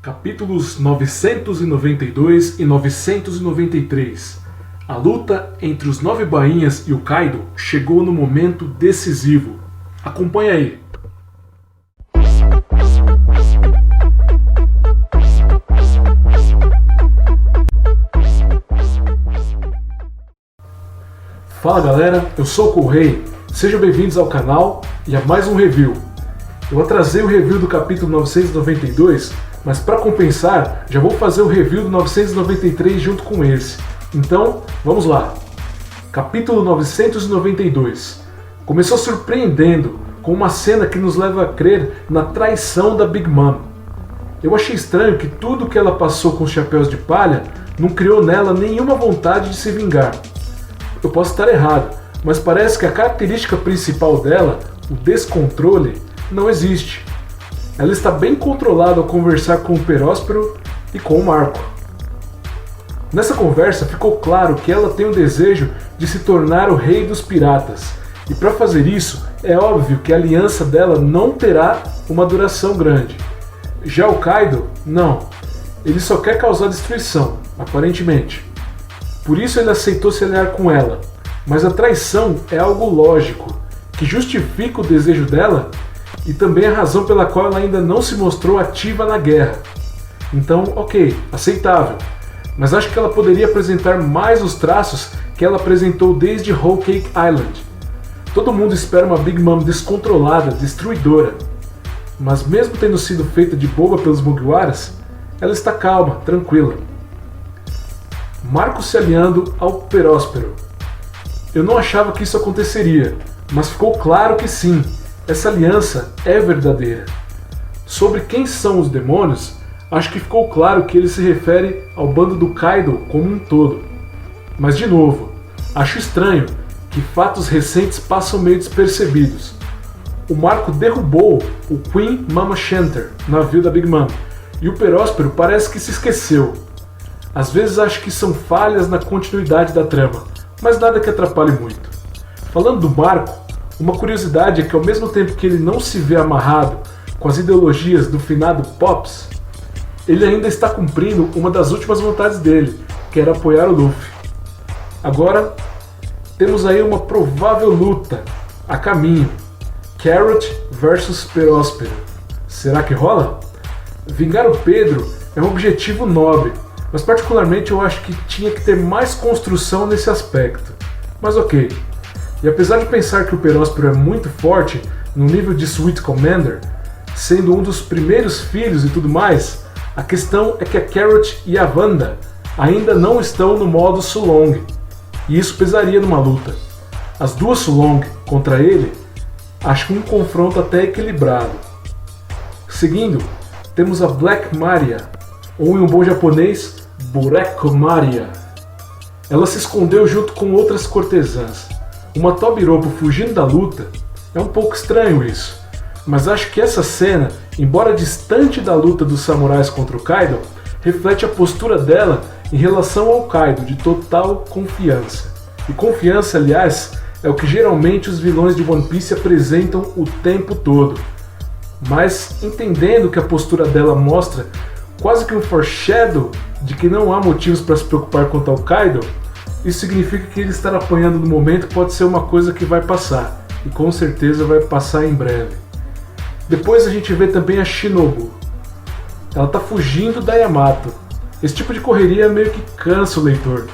Capítulos 992 e 993. A luta entre os 9 bainhas e o Kaido chegou no momento decisivo. Acompanhe aí. Fala galera, eu sou o Correio. Sejam bem-vindos ao canal e a mais um review. Eu atrasei o review do capítulo 992, mas para compensar, já vou fazer o review do 993 junto com esse. Então, vamos lá. Capítulo 992. Começou surpreendendo, com uma cena que nos leva a crer na traição da Big Mom. Eu achei estranho que tudo que ela passou com os chapéus de palha não criou nela nenhuma vontade de se vingar. Eu posso estar errado, mas parece que a característica principal dela, o descontrole, não existe. Ela está bem controlada ao conversar com o Peróspero e com o Marco. Nessa conversa ficou claro que ela tem o desejo de se tornar o rei dos piratas, e para fazer isso é óbvio que a aliança dela não terá uma duração grande. Já o Kaido, não. Ele só quer causar destruição, aparentemente. Por isso ele aceitou se aliar com ela, mas a traição é algo lógico, que justifica o desejo dela e também a razão pela qual ela ainda não se mostrou ativa na guerra. Então, ok, aceitável. Mas acho que ela poderia apresentar mais os traços que ela apresentou desde Whole Cake Island. Todo mundo espera uma Big Mom descontrolada, destruidora. Mas mesmo tendo sido feita de boba pelos Mugiwaras, ela está calma, tranquila. Marco se aliando ao Peróspero. Eu não achava que isso aconteceria, mas ficou claro que sim. Essa aliança é verdadeira. Sobre quem são os demônios, acho que ficou claro que ele se refere ao bando do Kaido como um todo. Mas de novo, acho estranho que fatos recentes passam meio despercebidos. O Marco derrubou o Queen Mama Shanter, navio da Big Mom, e o Peróspero parece que se esqueceu. Às vezes acho que são falhas na continuidade da trama, mas nada que atrapalhe muito. Falando do Marco, uma curiosidade é que ao mesmo tempo que ele não se vê amarrado com as ideologias do finado Pops, ele ainda está cumprindo uma das últimas vontades dele, que era apoiar o Luffy. Agora, temos aí uma provável luta a caminho. Carrot versus Peróspero. Será que rola? Vingar o Pedro é um objetivo nobre, mas particularmente eu acho que tinha que ter mais construção nesse aspecto. Mas ok. E apesar de pensar que o Peróspero é muito forte, no nível de Sweet Commander, sendo um dos primeiros filhos e tudo mais, a questão é que a Carrot e a Wanda ainda não estão no modo Sulong, e isso pesaria numa luta. As duas Sulong contra ele, acho um confronto até equilibrado. Seguindo, temos a Black Maria, ou em um bom japonês, Bureko Maria. Ela se escondeu junto com outras cortesãs. Uma Tobiropo fugindo da luta, é um pouco estranho isso, mas acho que essa cena, embora distante da luta dos samurais contra o Kaido, reflete a postura dela em relação ao Kaido de total confiança. E confiança, aliás, é o que geralmente os vilões de One Piece apresentam o tempo todo. Mas entendendo que a postura dela mostra quase que um foreshadow de que não há motivos para se preocupar quanto ao Kaido, isso significa que ele estar apanhando no momento pode ser uma coisa que vai passar, e com certeza vai passar em breve. Depois a gente vê também a Shinobu. Ela está fugindo da Yamato. Esse tipo de correria meio que cansa o leitor.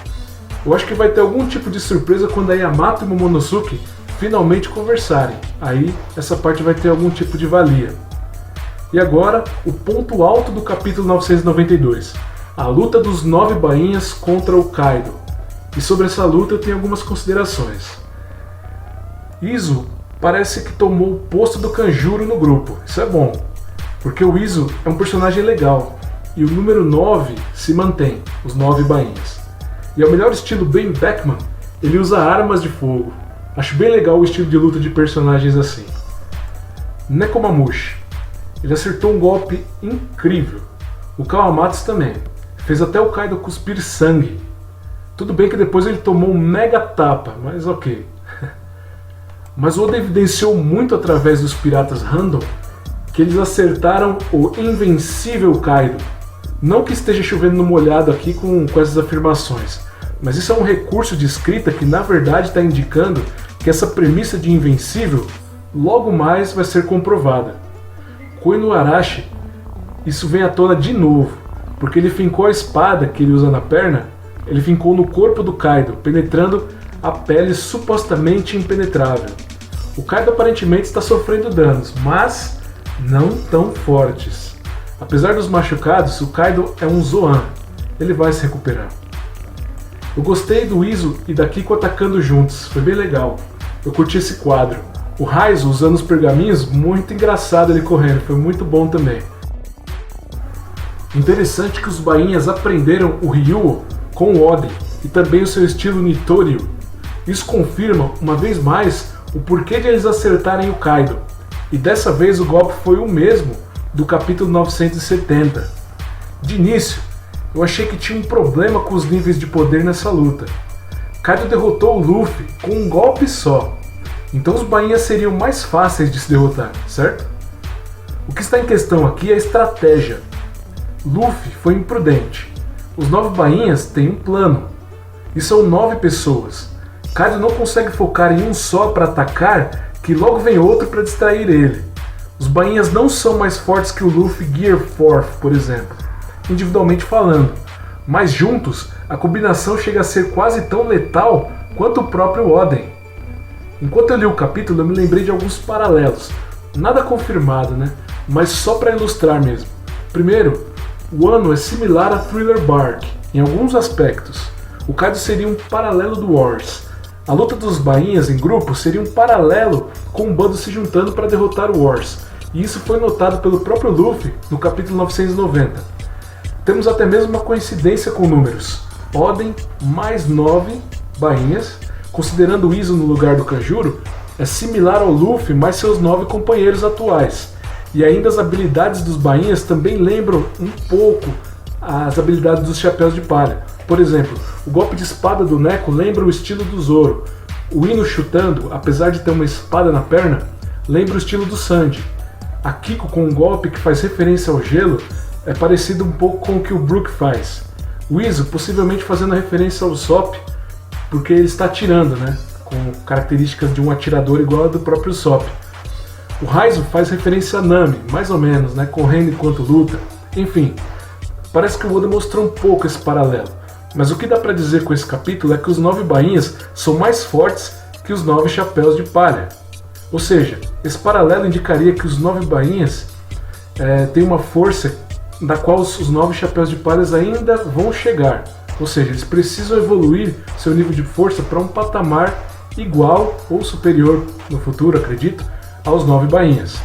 Eu acho que vai ter algum tipo de surpresa quando a Yamato e o Momonosuke finalmente conversarem. Aí essa parte vai ter algum tipo de valia. E agora, o ponto alto do capítulo 992. A luta dos 9 bainhas contra o Kaido. E sobre essa luta eu tenho algumas considerações. Izo parece que tomou o posto do Kanjuro no grupo. Isso é bom, porque o Izo é um personagem legal. E o número 9 se mantém, os 9 bainhas. E ao melhor estilo Ben Beckman, ele usa armas de fogo. Acho bem legal o estilo de luta de personagens assim. Nekomamushi. Ele acertou um golpe incrível. O Kawamatsu também. Fez até o Kaido cuspir sangue. Tudo bem que depois ele tomou um mega tapa, mas ok. Mas o Oda evidenciou muito através dos piratas random que eles acertaram o invencível Kaido, Não que esteja chovendo no molhado aqui com essas afirmações, mas isso é um recurso de escrita que na verdade está indicando que essa premissa de invencível logo mais vai ser comprovada. Com Inuarashi, isso vem à tona de novo, porque ele fincou a espada que ele usa na perna, ele fincou no corpo do Kaido, penetrando a pele supostamente impenetrável. O Kaido aparentemente está sofrendo danos, mas não tão fortes. Apesar dos machucados, o Kaido é um Zoan, ele vai se recuperar. Eu gostei do Izo e da Kiko atacando juntos, foi bem legal. Eu curti esse quadro. O Raizo usando os pergaminhos, muito engraçado ele correndo, foi muito bom também. Interessante que os bainhas aprenderam o Ryuo com o Oden e também o seu estilo Nitoryu. Isso confirma, uma vez mais, o porquê de eles acertarem o Kaido. E dessa vez o golpe foi o mesmo do capítulo 970. De início, eu achei que tinha um problema com os níveis de poder nessa luta. Kaido derrotou o Luffy com um golpe só. Então os bainhas seriam mais fáceis de se derrotar, certo? O que está em questão aqui é a estratégia. Luffy foi imprudente. Os 9 bainhas têm um plano. E são 9 pessoas. Kaido não consegue focar em um só para atacar, que logo vem outro para distrair ele. Os bainhas não são mais fortes que o Luffy Gear 4, por exemplo, individualmente falando, mas juntos a combinação chega a ser quase tão letal quanto o próprio Oden. Enquanto eu li o capítulo, eu me lembrei de alguns paralelos, nada confirmado, né? Mas só para ilustrar mesmo. Primeiro, o Wano é similar a Thriller Bark em alguns aspectos. O Kaido seria um paralelo do Wars. A luta dos bainhas em grupo seria um paralelo com o bando se juntando para derrotar o Wars, e isso foi notado pelo próprio Luffy no capítulo 990. Temos até mesmo uma coincidência com números. Oden mais 9 bainhas, considerando o Izo no lugar do Kanjuro, é similar ao Luffy mais seus 9 companheiros atuais. E ainda as habilidades dos bainhas também lembram um pouco as habilidades dos chapéus de palha. Por exemplo, o golpe de espada do Neko lembra o estilo do Zoro. O Ino chutando, apesar de ter uma espada na perna, lembra o estilo do Sanji. A Kiko com um golpe que faz referência ao gelo é parecido um pouco com o que o Brook faz. O Izo possivelmente fazendo referência ao Sop, porque ele está atirando, né? Com características de um atirador igual a do próprio Sop. O Raizo faz referência a Nami, mais ou menos, né? Correndo enquanto luta. Enfim, parece que o Oda mostrou um pouco esse paralelo. Mas o que dá pra dizer com esse capítulo é que os 9 bainhas são mais fortes que os 9 chapéus de palha. Ou seja, esse paralelo indicaria que os 9 bainhas têm uma força da qual os 9 chapéus de palhas ainda vão chegar. Ou seja, eles precisam evoluir seu nível de força para um patamar igual ou superior no futuro, acredito, aos 9 bainhas.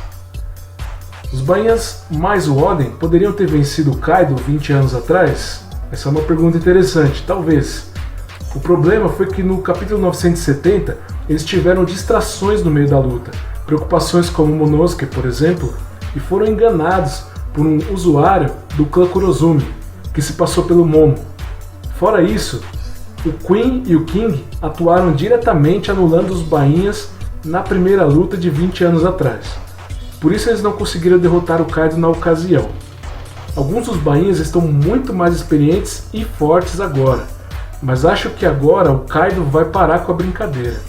Os bainhas mais o Oden poderiam ter vencido o Kaido 20 anos atrás? Essa é uma pergunta interessante, talvez. O problema foi que no capítulo 970 eles tiveram distrações no meio da luta, preocupações como Monosuke, por exemplo, e foram enganados por um usuário do clã Kurozumi, que se passou pelo Momo. Fora isso, o Queen e o King atuaram diretamente anulando os bainhas na primeira luta de 20 anos atrás. Por isso eles não conseguiram derrotar o Kaido na ocasião. Alguns dos bainhas estão muito mais experientes e fortes agora, mas acho que agora o Kaido vai parar com a brincadeira.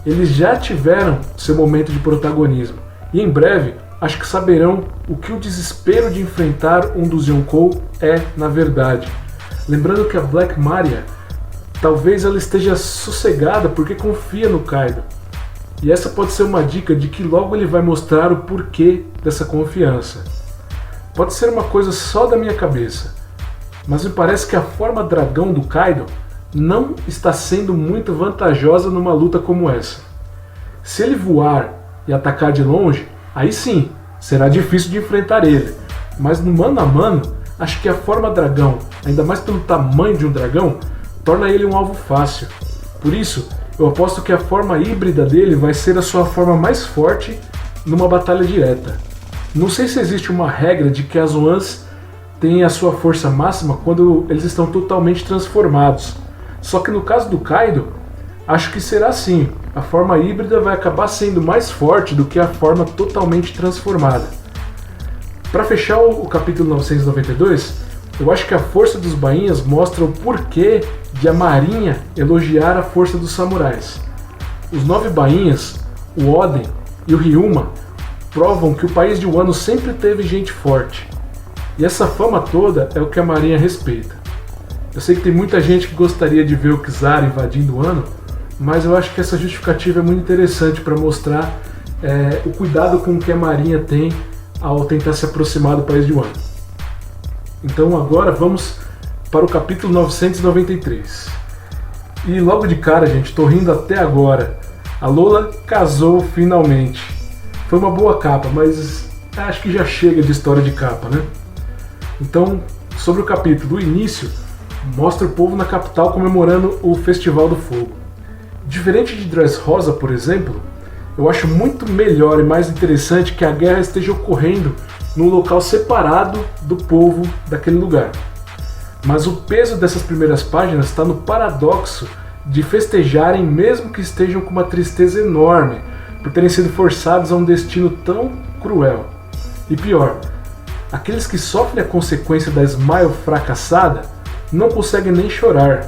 Eles já tiveram seu momento de protagonismo, e em breve acho que saberão o que o desespero de enfrentar um dos Yonkou é na verdade. Lembrando que a Black Maria, talvez ela esteja sossegada porque confia no Kaido. E essa pode ser uma dica de que logo ele vai mostrar o porquê dessa confiança. Pode ser uma coisa só da minha cabeça, mas me parece que a forma dragão do Kaido não está sendo muito vantajosa numa luta como essa. Se ele voar e atacar de longe, aí sim, será difícil de enfrentar ele. Mas no mano a mano, acho que a forma dragão, ainda mais pelo tamanho de um dragão, torna ele um alvo fácil. Por isso, eu aposto que a forma híbrida dele vai ser a sua forma mais forte numa batalha direta. Não sei se existe uma regra de que as Zoans têm a sua força máxima quando eles estão totalmente transformados. Só que no caso do Kaido, acho que será assim. A forma híbrida vai acabar sendo mais forte do que a forma totalmente transformada. Para fechar o capítulo 992, eu acho que a força dos bainhas mostra o porquê de a marinha elogiar a força dos samurais. Os 9 bainhas, o Oden e o Ryuma, provam que o país de Wano sempre teve gente forte. E essa fama toda é o que a marinha respeita. Eu sei que tem muita gente que gostaria de ver o Kizaru invadindo Wano, mas eu acho que essa justificativa é muito interessante para mostrar o cuidado com que a marinha tem ao tentar se aproximar do país de Wano. Então agora vamos para o capítulo 993. E logo de cara, gente, tô rindo até agora. A Lola casou finalmente. Foi uma boa capa, mas acho que já chega de história de capa, né? Então, sobre o capítulo, o início mostra o povo na capital comemorando o Festival do Fogo. Diferente de Dressrosa, por exemplo, eu acho muito melhor e mais interessante que a guerra esteja ocorrendo num local separado do povo daquele lugar. Mas o peso dessas primeiras páginas está no paradoxo de festejarem mesmo que estejam com uma tristeza enorme por terem sido forçados a um destino tão cruel. E pior, aqueles que sofrem a consequência da Smile fracassada não conseguem nem chorar.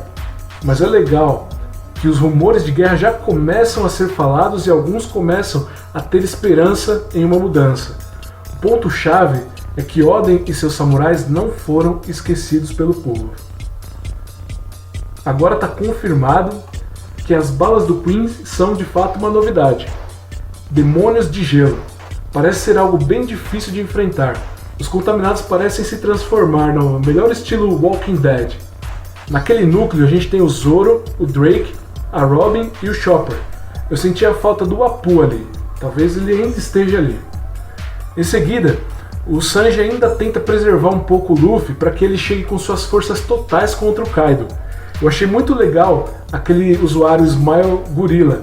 Mas é legal que os rumores de guerra já começam a ser falados e alguns começam a ter esperança em uma mudança. O ponto-chave é que Oden e seus samurais não foram esquecidos pelo povo. Agora está confirmado que as balas do Queen são de fato uma novidade. Demônios de gelo. Parece ser algo bem difícil de enfrentar. Os contaminados parecem se transformar no melhor estilo Walking Dead. Naquele núcleo a gente tem o Zoro, o Drake, a Robin e o Chopper. Eu senti a falta do Apu ali. Talvez ele ainda esteja ali. Em seguida, o Sanji ainda tenta preservar um pouco o Luffy para que ele chegue com suas forças totais contra o Kaido. Eu achei muito legal aquele usuário Smile Gorilla.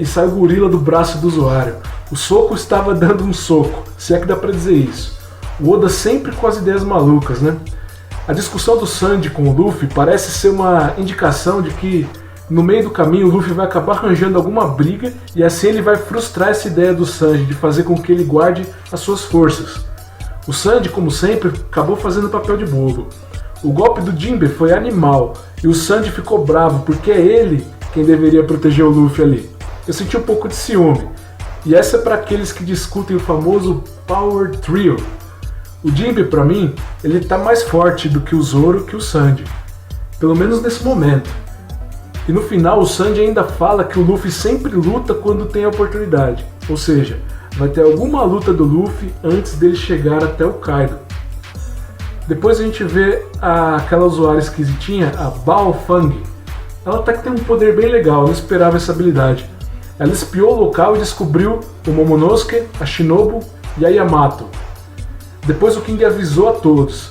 E sai o gorila do braço do usuário. O soco estava dando um soco, se é que dá pra dizer isso. O Oda sempre com as ideias malucas, né? A discussão do Sanji com o Luffy parece ser uma indicação de que no meio do caminho o Luffy vai acabar arranjando alguma briga e assim ele vai frustrar essa ideia do Sanji de fazer com que ele guarde as suas forças. O Sanji, como sempre, acabou fazendo papel de bobo. O golpe do Jinbe foi animal e o Sanji ficou bravo porque é ele quem deveria proteger o Luffy ali. Eu senti um pouco de ciúme. E essa é para aqueles que discutem o famoso Power Trio. O Jinbe, para mim, ele tá mais forte do que o Zoro que o Sanji. Pelo menos nesse momento. E no final o Sanji ainda fala que o Luffy sempre luta quando tem a oportunidade. Ou seja, vai ter alguma luta do Luffy antes dele chegar até o Kaido. Depois a gente vê aquela usuária esquisitinha, a Bao Fang. Ela até que tem um poder bem legal, eu não esperava essa habilidade. Ela espiou o local e descobriu o Momonosuke, a Shinobu e a Yamato. Depois o King avisou a todos.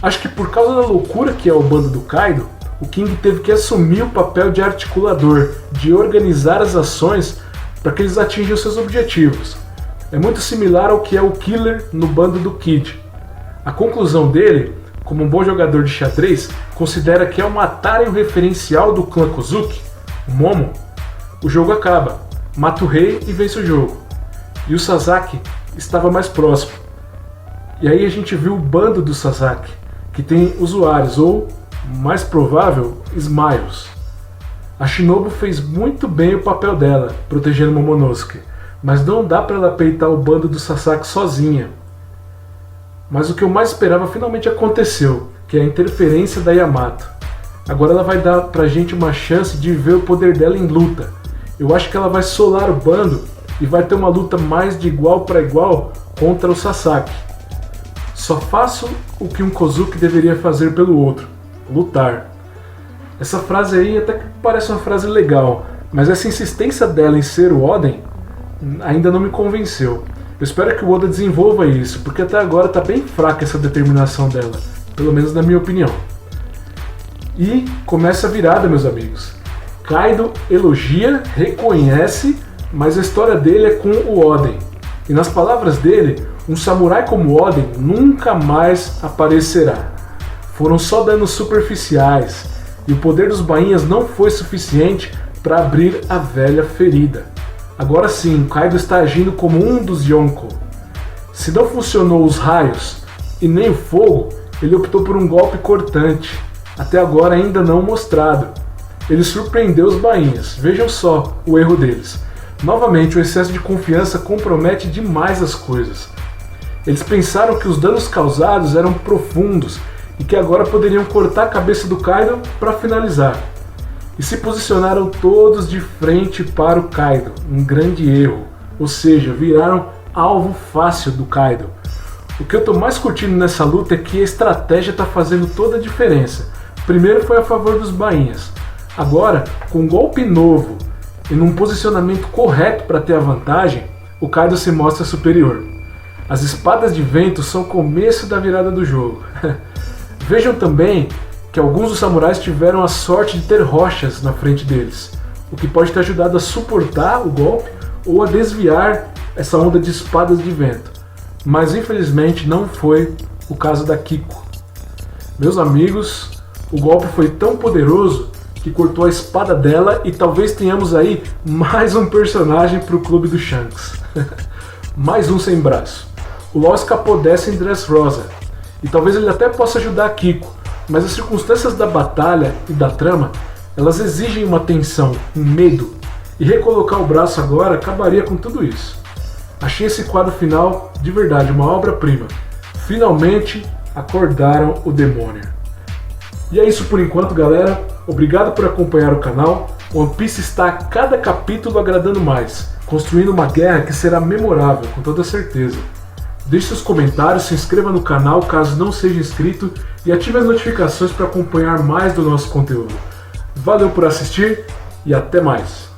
Acho que por causa da loucura que é o bando do Kaido, o King teve que assumir o papel de articulador, de organizar as ações para que eles atinjam seus objetivos. É muito similar ao que é o Killer no bando do Kid. A conclusão dele, como um bom jogador de xadrez, considera que ao matarem o referencial do clã Kozuki, o Momo, o jogo acaba, mata o rei e vence o jogo. E o Sasaki estava mais próximo. E aí a gente viu o bando do Sasaki, que tem usuários, ou, mais provável, Smiles. A Shinobu fez muito bem o papel dela, protegendo Momonosuke, mas não dá para ela peitar o bando do Sasaki sozinha. Mas o que eu mais esperava finalmente aconteceu, que é a interferência da Yamato. Agora ela vai dar pra gente uma chance de ver o poder dela em luta. Eu acho que ela vai solar o bando e vai ter uma luta mais de igual para igual contra o Sasaki. Só faço o que um Kozuki deveria fazer pelo outro, lutar. Essa frase aí até que parece uma frase legal, mas essa insistência dela em ser o Oden ainda não me convenceu. Eu espero que o Oda desenvolva isso, porque até agora está bem fraca essa determinação dela, pelo menos na minha opinião. E começa a virada, meus amigos. Kaido elogia, reconhece, mas a história dele é com o Oden. E nas palavras dele, um samurai como Oden nunca mais aparecerá. Foram só danos superficiais, e o poder dos bainhas não foi suficiente para abrir a velha ferida. Agora sim, Kaido está agindo como um dos Yonko. Se não funcionou os raios e nem o fogo, ele optou por um golpe cortante, até agora ainda não mostrado. Ele surpreendeu os bainhas, vejam só o erro deles. Novamente, o excesso de confiança compromete demais as coisas. Eles pensaram que os danos causados eram profundos e que agora poderiam cortar a cabeça do Kaido para finalizar. E se posicionaram todos de frente para o Kaido, um grande erro, ou seja, viraram alvo fácil do Kaido. O que eu estou mais curtindo nessa luta é que a estratégia está fazendo toda a diferença. Primeiro foi a favor dos bainhas, agora com um golpe novo e num posicionamento correto para ter a vantagem, o Kaido se mostra superior. As espadas de vento são o começo da virada do jogo. Vejam também que alguns dos samurais tiveram a sorte de ter rochas na frente deles, o que pode ter ajudado a suportar o golpe ou a desviar essa onda de espadas de vento. Mas infelizmente não foi o caso da Kiko. Meus amigos, o golpe foi tão poderoso que cortou a espada dela e talvez tenhamos aí mais um personagem para o clube do Shanks. Mais um sem braço. O Law escapou dessa em Dressrosa, e talvez ele até possa ajudar a Kiko, mas as circunstâncias da batalha e da trama, elas exigem uma tensão, um medo, e recolocar o braço agora acabaria com tudo isso. Achei esse quadro final, de verdade, uma obra-prima. Finalmente acordaram o demônio. E é isso por enquanto, galera. Obrigado por acompanhar o canal. One Piece está a cada capítulo agradando mais, construindo uma guerra que será memorável, com toda certeza. Deixe seus comentários, se inscreva no canal caso não seja inscrito e ative as notificações para acompanhar mais do nosso conteúdo. Valeu por assistir e até mais!